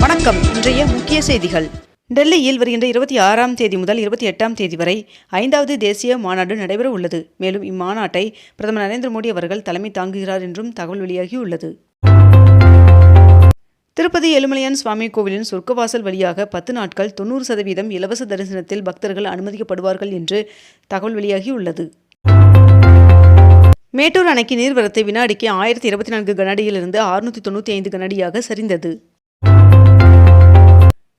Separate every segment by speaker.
Speaker 1: வணக்கம். இன்றைய முக்கிய செய்திகள். டெல்லியில் வருகின்ற 26ஆம் தேதி முதல் 28ஆம் தேதி வரை 5வது தேசிய மாநாடு நடைபெற உள்ளது. மேலும் இம்மாநாட்டை பிரதமர் நரேந்திர மோடி அவர்கள் தலைமை தாங்குகிறார் என்றும் தகவல் வெளியாகியுள்ளது. திருப்பதி ஏழுமலையான் சுவாமி கோவிலின் சொர்க்கவாசல் வழியாக 10 நாட்கள் 90% இலவச தரிசனத்தில் பக்தர்கள் அனுமதிக்கப்படுவார்கள் என்று தகவல் வெளியாகியுள்ளது. மேட்டூர் அணைக்கு நீர்வரத்து வினாடிக்கு 1024 கனஅடியிலிருந்து 695 கனஅடியாக சரிந்தது.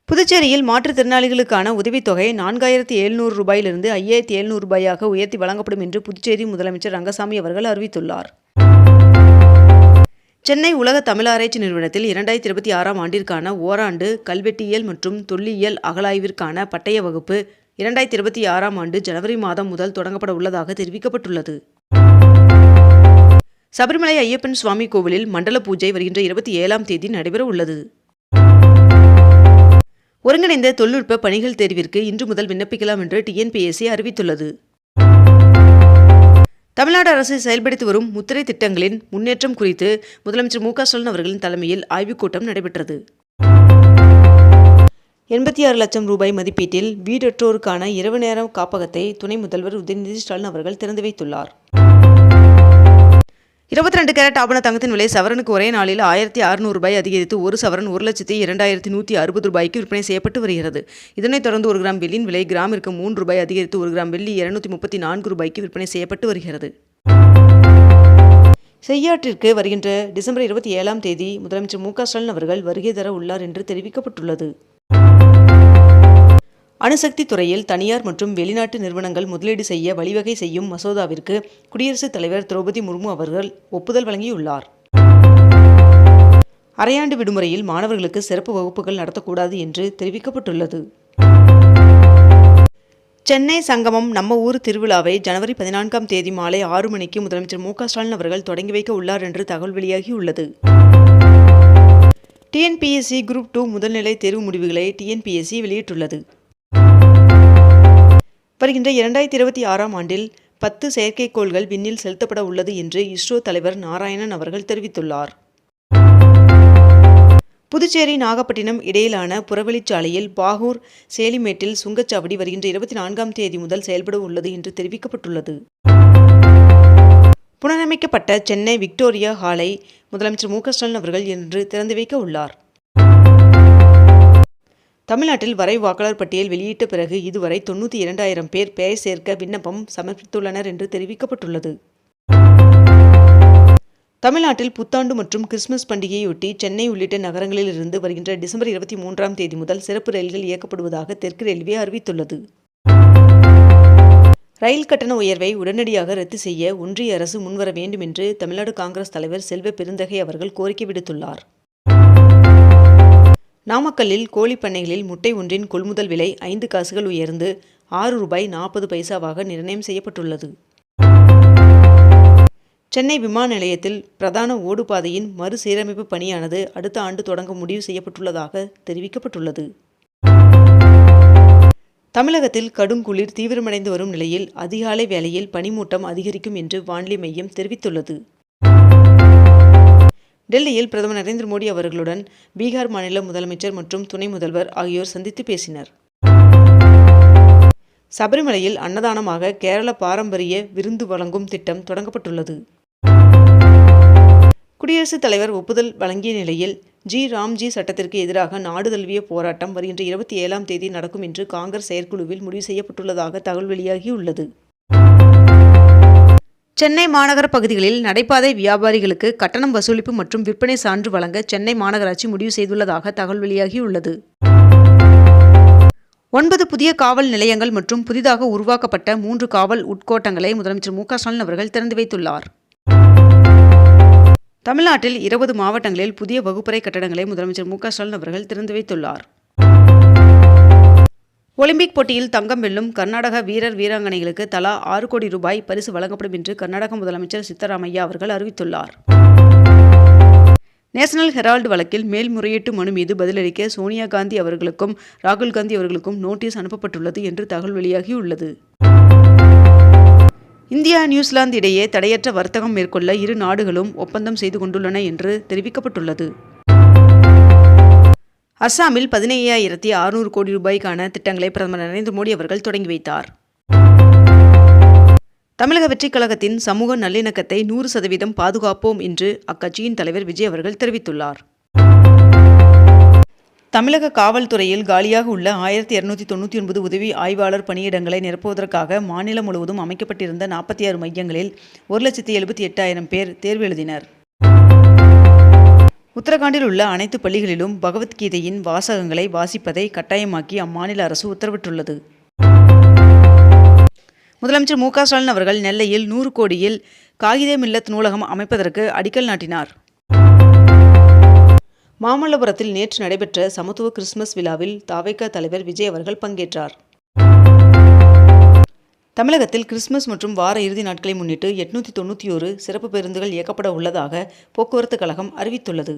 Speaker 1: புதுச்சேரியில் மாற்றுத்திறனாளிகளுக்கான உதவித்தொகை 4700 ரூபாயிலிருந்து 5700 ரூபாயாக உயர்த்தி வழங்கப்படும் என்று புதுச்சேரி முதலமைச்சர் ரங்கசாமி அவர்கள் அறிவித்துள்ளார். சென்னை உலக தமிழாராய்ச்சி நிறுவனத்தில் 2026ஆம் ஆண்டிற்கான ஓராண்டு கல்வெட்டியல் மற்றும் தொல்லியல் அகழாய்விற்கான பட்டய வகுப்பு 2026ஆம் ஆண்டு ஜனவரி மாதம் முதல் தொடங்கப்பட உள்ளதாக தெரிவிக்கப்பட்டுள்ளது. சபரிமலை ஐயப்பன் சுவாமி கோவிலில் மண்டல பூஜை வருகின்ற 27ஆம் தேதி நடைபெற உள்ளது. ஒருங்கிணைந்த தொழில்நுட்ப பணிகள் தேர்விற்கு இன்று முதல் விண்ணப்பிக்கலாம் என்று TNPSC அறிவித்துள்ளது. தமிழ்நாடு அரசு செயல்படுத்தி வரும் முத்திரை திட்டங்களின் முன்னேற்றம் குறித்து முதலமைச்சர் மு.க.ஸ்டாலின் அவர்களின் தலைமையில் ஆய்வுக் கூட்டம் நடைபெற்றது. 86 லட்சம் ரூபாய் மதிப்பீட்டில் வீடற்றோருக்கான இரவு நேர காப்பகத்தை துணை முதல்வர் உதயநிதி ஸ்டாலின் அவர்கள் திறந்து வைத்துள்ளார். 22 கேரட் ஆபண தங்கத்தின் விலை சவரனுக்கு ஒரே நாளில் 1600 ரூபாய் அதிகரித்து ஒரு சவரன் 1,02,160 ரூபாய்க்கு விற்பனை செய்யப்பட்டு வருகிறது. இதனைத் தொடர்ந்து 1 கிராம் வெள்ளியின் விலை கிராமிற்கு 3 ரூபாய் அதிகரித்து 1 கிராம் வெள்ளி 234 ரூபாய்க்கு விற்பனை செய்யப்பட்டு வருகிறது. செய்யாற்றிற்கு வருகின்ற டிசம்பர் 27ஆம் தேதி முதலமைச்சர் மு.க.ஸ்டாலின் அவர்கள் வருகை தர உள்ளார் என்று தெரிவிக்கப்பட்டுள்ளது. அணுசக்தி துறையில் தனியார் மற்றும் வெளிநாட்டு நிறுவனங்கள் முதலீடு செய்ய வழிவகை செய்யும் மசோதாவிற்கு குடியரசுத் தலைவர் திரௌபதி முர்மு அவர்கள் ஒப்புதல் வழங்கியுள்ளார். அரையாண்டு விடுமுறையில் மாணவர்களுக்கு சிறப்பு வகுப்புகள் நடத்தக்கூடாது என்று தெரிவிக்கப்பட்டுள்ளது. சென்னை சங்கமம் நம்ம ஊர் திருவிழாவை ஜனவரி 14ஆம் தேதி மாலை 6 மணிக்கு முதலமைச்சர் மு.க.ஸ்டாலின் அவர்கள் தொடங்கி வைக்க உள்ளார் என்று தகவல் வெளியாகியுள்ளது. TNPSC குரூப் 2 முதல்நிலை தேர்வு முடிவுகளை TNPSC வெளியிட்டுள்ளது. வருகின்ற 2026ஆம் ஆண்டில் 10 செயற்கைக்கோள்கள் விண்ணில் செலுத்தப்பட உள்ளது என்று இஸ்ரோ தலைவர் நாராயணன் அவர்கள் தெரிவித்துள்ளார். புதுச்சேரி நாகப்பட்டினம் இடையிலான புறவழிச்சாலையில் பாகூர் சேலிமேட்டில் சுங்கச்சாவடி வருகின்ற 24ஆம் தேதி முதல் செயல்பட உள்ளது என்று தெரிவிக்கப்பட்டுள்ளது. புனரமைக்கப்பட்ட சென்னை விக்டோரியா ஹாலை முதலமைச்சர் மு.க.ஸ்டாலின் அவர்கள் இன்று திறந்து வைக்க உள்ளார். தமிழ்நாட்டில் வரைவு வாக்காளர் பட்டியல் வெளியிட்ட பிறகு இதுவரை 92,000 பேர் பெயர் சேர்க்க விண்ணப்பம் சமர்ப்பித்துள்ளனர் என்று தெரிவிக்கப்பட்டுள்ளது. தமிழ்நாட்டில் புத்தாண்டு மற்றும் கிறிஸ்துமஸ் பண்டிகையொட்டி சென்னை உள்ளிட்ட நகரங்களிலிருந்து வருகின்ற டிசம்பர் 23ஆம் தேதி முதல் சிறப்பு ரயில்கள் இயக்கப்படுவதாக தெற்கு ரயில்வே அறிவித்துள்ளது. ரயில் கட்டண உயர்வை உடனடியாக ரத்து செய்ய ஒன்றிய அரசு முன்வர வேண்டும் என்று தமிழ்நாடு காங்கிரஸ் தலைவர் செல்வ பெருந்தகை அவர்கள் கோரிக்கை விடுத்துள்ளார். நாமக்கல்லில் கோழி பண்ணைகளில் முட்டை ஒன்றின் கொள்முதல் விலை 5 காசுகள் உயர்ந்து 6 ரூபாய் 40 பைசாவாக நிர்ணயம் செய்யப்பட்டுள்ளது. சென்னை விமான நிலையத்தில் பிரதான ஓடுபாதையின் மறுசீரமைப்பு பணியானது அடுத்த ஆண்டு தொடங்க முடிவு செய்யப்பட்டுள்ளதாக தெரிவிக்கப்பட்டுள்ளது. தமிழகத்தில் கடுங்குளிர் தீவிரமடைந்து வரும் நிலையில் அதிகாலை வேளையில் பனிமூட்டம் அதிகரிக்கும் என்று வானிலை மையம் தெரிவித்துள்ளது. டெல்லியில் பிரதமர் நரேந்திர மோடி அவர்களுடன் பீகார் மாநில முதலமைச்சர் மற்றும் துணை முதல்வர் ஆகியோர் சந்தித்து பேசினர். சபரிமலையில் அன்னதானமாக கேரள பாரம்பரிய விருந்து வழங்கும் திட்டம் தொடங்கப்பட்டுள்ளது. குடியரசுத் தலைவர் ஒப்புதல் வழங்கிய நிலையில் ராம்ஜி சட்டத்திற்கு எதிராக நாடு தழுவிய போராட்டம் வருகின்ற 27ஆம் தேதி நடக்கும் என்று காங்கிரஸ் செயற்குழுவில் முடிவு செய்யப்பட்டுள்ளதாக தகவல் வெளியாகியுள்ளது. சென்னை மாநகர பகுதிகளில் நடைபாதை வியாபாரிகளுக்கு கட்டணம் வசூலிப்பு மற்றும் விற்பனை சான்று வழங்க சென்னை மாநகராட்சி முடிவு செய்துள்ளதாக தகவல் வெளியாகியுள்ளது. 9 புதிய காவல் நிலையங்கள் மற்றும் புதிதாக உருவாக்கப்பட்ட 3 காவல் உட்கோட்டங்களை முதலமைச்சர் மு.க.ஸ்டாலின் அவர்கள் திறந்து வைத்துள்ளார். தமிழ்நாட்டில் 20 மாவட்டங்களில் புதிய வகுப்பறை கட்டடங்களை முதலமைச்சர் மு.க.ஸ்டாலின் அவர்கள் திறந்து வைத்துள்ளார். ஒலிம்பிக் போட்டியில் தங்கம் வெல்லும் கர்நாடக வீரர் வீராங்கனைகளுக்கு தலா 6 கோடி ரூபாய் பரிசு வழங்கப்படும் என்று கர்நாடக முதலமைச்சர் சித்தராமையா அவர்கள் அறிவித்துள்ளார். நேஷனல் ஹெரால்டு வழக்கில் மேல்முறையீட்டு மனு மீது பதிலளிக்க சோனியா காந்தி அவர்களுக்கும் ராகுல் காந்தி அவர்களுக்கும் நோட்டீஸ் அனுப்பப்பட்டுள்ளது என்று தகவல் வெளியாகியுள்ளது. இந்தியா நியூசிலாந்து இடையே தடையற்ற வர்த்தகம் மேற்கொள்ள இரு நாடுகளும் ஒப்பந்தம் செய்து கொண்டுள்ளன என்று தெரிவிக்கப்பட்டுள்ளது. அஸ்ஸாமில் 15,600 கோடி ரூபாய்க்கான திட்டங்களை பிரதமர் நரேந்திர மோடி அவர்கள் தொடங்கி வைத்தார். தமிழக வெற்றிக் கழகத்தின் சமூக நல்லிணக்கத்தை 100% பாதுகாப்போம் என்று அக்கட்சியின் தலைவர் விஜய் அவர்கள் தெரிவித்துள்ளார். தமிழக காவல்துறையில் காலியாக உள்ள 1299 உதவி ஆய்வாளர் பணியிடங்களை நிரப்புவதற்காக மாநிலம் முழுவதும் அமைக்கப்பட்டிருந்த 46 மையங்களில் 1,78,000 பேர் தேர்வு எழுதினர். உத்தரகாண்டில் உள்ள அனைத்து பள்ளிகளிலும் பகவத்கீதையின் வாசகங்களை வாசிப்பதை கட்டாயமாக்கி அம்மாநில அரசு உத்தரவிட்டுள்ளது. முதலமைச்சர் மு க ஸ்டாலின் அவர்கள் நெல்லையில் 100 கோடியில் காகித மில்லத் நூலகம் அமைப்பதற்கு அடிக்கல் நாட்டினார். மாமல்லபுரத்தில் நேற்று நடைபெற்ற சமத்துவ கிறிஸ்துமஸ் விழாவில் தவேக தலைவர் விஜய் அவர்கள் பங்கேற்றார். தமிழகத்தில் கிறிஸ்துமஸ் மற்றும் வார இறுதி நாட்களை முன்னிட்டு 891 சிறப்பு பேருந்துகள் இயக்கப்பட உள்ளதாக போக்குவரத்து கழகம் அறிவித்துள்ளது.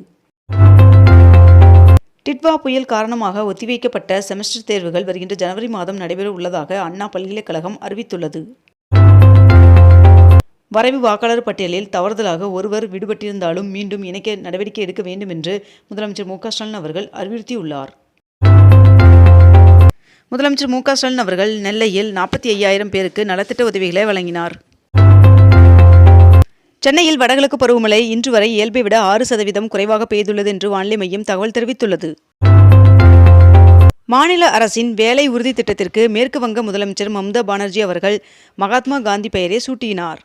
Speaker 1: டிட்வா புயல் காரணமாக ஒத்திவைக்கப்பட்ட செமஸ்டர் தேர்வுகள் வருகின்ற ஜனவரி மாதம் நடைபெற உள்ளதாக அண்ணா பல்கலைக்கழகம் அறிவித்துள்ளது. வரைவு வாக்காளர் பட்டியலில் தவறுதலாக ஒருவர் விடுபட்டிருந்தாலும் மீண்டும் இணைக்க நடவடிக்கை எடுக்க வேண்டும் என்று முதலமைச்சர் மு க ஸ்டாலின் அவர்கள் அறிவுறுத்தியுள்ளார். முதலமைச்சர் மு க ஸ்டாலின் அவர்கள் நெல்லையில் 45,000 பேருக்கு நலத்திட்ட உதவிகளை வழங்கினார். சென்னையில் வடகிழக்கு பருவமழை இன்று வரை இயல்பை விட 6% குறைவாக பெய்துள்ளது என்று வானிலை மையம் தகவல் தெரிவித்துள்ளது. மாநில அரசின் வேலை உறுதி திட்டத்திற்கு மேற்கு வங்க முதலமைச்சர் மம்தா பானர்ஜி அவர்கள் மகாத்மா காந்தி பெயரை சூட்டினார்.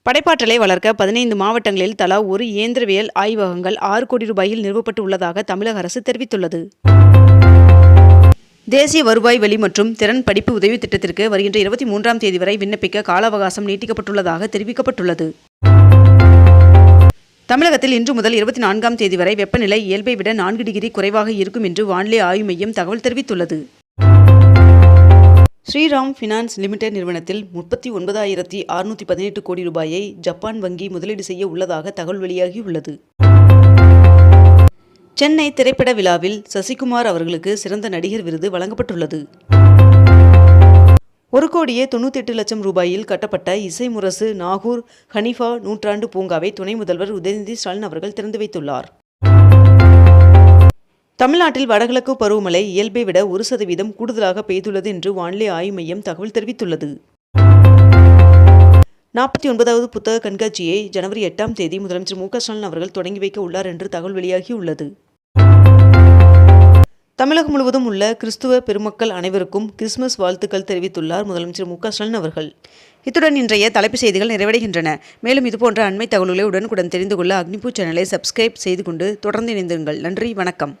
Speaker 1: படைப்பாற்றலை வளர்க்க 15 மாவட்டங்களில் தலா ஒரு இயந்திரவியல் ஆய்வகங்கள் 6 கோடி ரூபாயில் நிறுவப்பட்டு உள்ளதாக தமிழக அரசு தெரிவித்துள்ளது. தேசிய வருவாய் வழி மற்றும் திறன் படிப்பு உதவி திட்டத்திற்கு வருகின்ற 23ஆம் தேதி வரை விண்ணப்பிக்க கால அவகாசம் நீட்டிக்கப்பட்டுள்ளதாக தெரிவிக்கப்பட்டுள்ளது. தமிழகத்தில் இன்று முதல் 24ஆம் தேதி வரை வெப்பநிலை இயல்பை விட 4 டிகிரி குறைவாக இருக்கும் என்று வானிலை ஆய்வு மையம் தகவல் தெரிவித்துள்ளது. ஸ்ரீராம் ஃபினான்ஸ் லிமிடெட் நிறுவனத்தில் 39,618 கோடி ரூபாயை ஜப்பான் வங்கி முதலீடு செய்ய உள்ளதாக தகவல் வெளியாகியுள்ளது. சென்னை திரைப்பட விழாவில் சசிகுமார் அவர்களுக்கு சிறந்த நடிகர் விருது வழங்கப்பட்டுள்ளது. 1,98,00,000 ரூபாயில் கட்டப்பட்ட இசை முரசு நாகூர் ஹனீஃபா நூற்றாண்டு பூங்காவை துணை முதல்வர் உதயநிதி ஸ்டாலின் அவர்கள் திறந்து வைத்துள்ளார். தமிழ்நாட்டில் வடகிழக்கு பருவமழை இயல்பை விட 1% கூடுதலாக பெய்துள்ளது என்று வானிலை ஆய்வு மையம் தகவல் தெரிவித்துள்ளது. 49வது புத்தக கண்காட்சியை ஜனவரி 8ஆம் தேதி முதலமைச்சர் மு க ஸ்டாலின் அவர்கள் தொடங்கி வைக்க உள்ளார் என்று தகவல் வெளியாகியுள்ளது. தமிழகம் முழுவதும் உள்ள கிறிஸ்துவ பெருமக்கள் அனைவருக்கும் கிறிஸ்துமஸ் வாழ்த்துக்கள் தெரிவித்துள்ளார் முதலமைச்சர் மு க ஸ்டாலின் அவர்கள். இத்துடன் இன்றைய தலைப்புச் செய்திகள் நிறைவடைகின்றன. மேலும் இதுபோன்ற அண்மை தகவல்களை உடனுக்குடன் தெரிந்து கொள்ள அக்னிபூ சேனலை சப்ஸ்கிரைப் செய்து கொண்டு தொடர்ந்து இணைந்திருங்கள். நன்றி, வணக்கம்.